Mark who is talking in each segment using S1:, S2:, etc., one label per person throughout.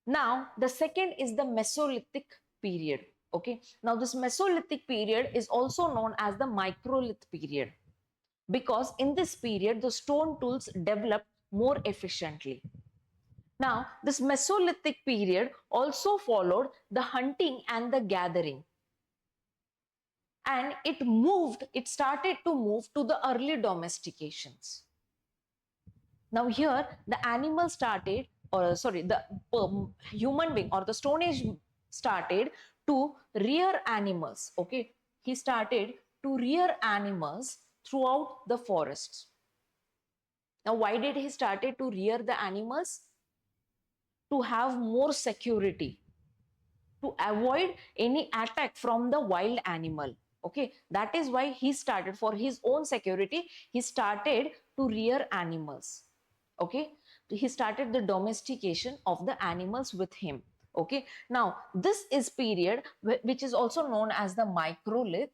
S1: Now the second is the Mesolithic period. Okay, now this Mesolithic period is also known as the Microlith period, because in this period the stone tools developed more efficiently. Now this Mesolithic period also followed the hunting and the gathering, and it started to move to the early domestications. Now here the animal started, or sorry, the human being or the Stone Age started to rear animals. Okay, he started to rear animals throughout the forests. Now why did he started to rear the animals? To have more security, to avoid any attack from the wild animal. Okay, that is why he started, for his own security, he started to rear animals. Okay, he started the domestication of the animals with him. Okay, now this is period which is also known as the Microlith.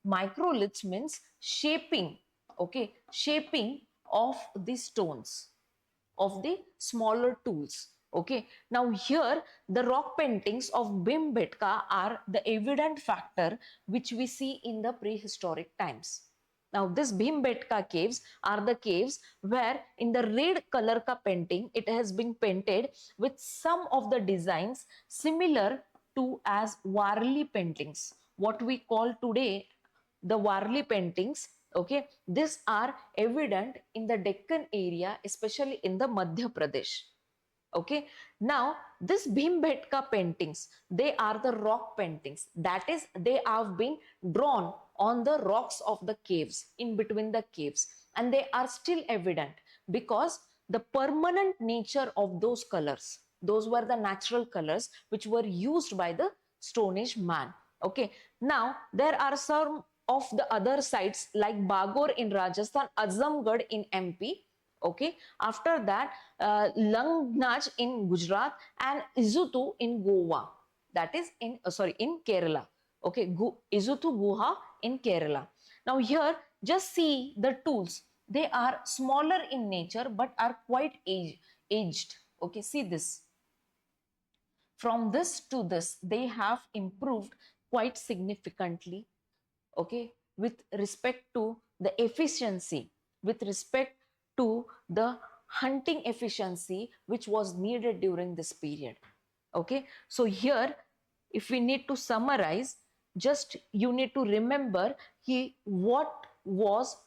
S1: Microliths means shaping. Okay, shaping of the stones, of the smaller tools. Okay, now here the rock paintings of Bhimbetka are the evident factor which we see in the prehistoric times. Now this Bhimbetka caves are the caves where in the red color ka painting it has been painted with some of the designs similar to as Warli paintings, what we call today the Warli paintings. Okay, these are evident in the Deccan area, especially in the Madhya Pradesh. Okay, now this Bhimbetka paintings, they are the rock paintings, that is they have been drawn on the rocks of the caves, in between the caves, and they are still evident because the permanent nature of those colors, those were the natural colors which were used by the Stone Age man. Okay, now there are some of the other sites like Bagor in Rajasthan, Azamgarh in MP. Okay, after that Langnaj in Gujarat and Izutu in Goa, that is in in Kerala. Okay, Izutu Guha in Kerala. Now here just see the tools, they are smaller in nature but are quite aged. Okay, see this, from this to this they have improved quite significantly. Okay, with respect to the efficiency, with respect to the hunting efficiency which was needed during this period. Okay, so here if we need to summarize, just you need to remember what was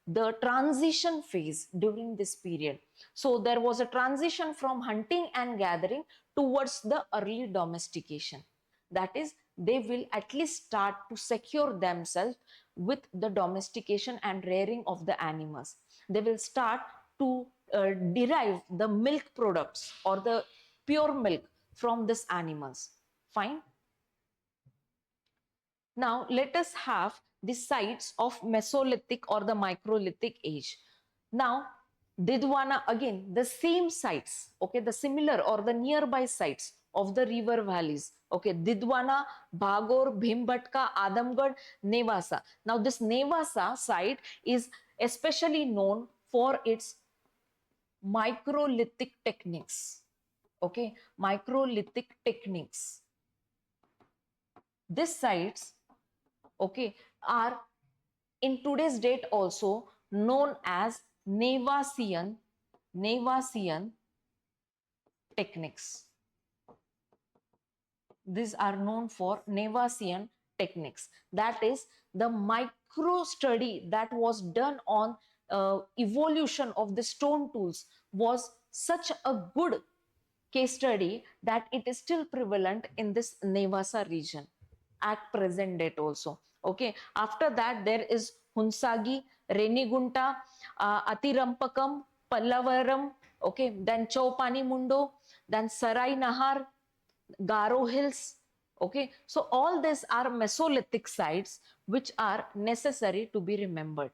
S1: the transition phase during this period. So there was a transition from hunting and gathering towards the early domestication. That is, they will at least start to secure themselves with the domestication and rearing of the animals. They will start to derive the milk products or the pure milk from these animals. Fine. Now let us have the sites of Mesolithic or the Microlithic age. Now Didwana, again the same sites, okay, the similar or the nearby sites of the river valleys. Okay, Didwana, Bhagor, Bhimbatka, Adamgarh, Nevasa. Now this Nevasa site is especially known for its microlithic techniques. Okay, microlithic techniques. These sites, okay, are in today's date also known as Nevasian techniques. These are known for Nevasian techniques. That is the micro study that was done on evolution of the stone tools was such a good case study that it is still prevalent in this Nevasa region at present date also. Okay, after that there is Hunsagi, Renigunta, Atirampakam, Pallavaram, okay, then Chaupani Mundo, then Sarai Nahar, Garo Hills. Okay, so all these are Mesolithic sites which are necessary to be remembered.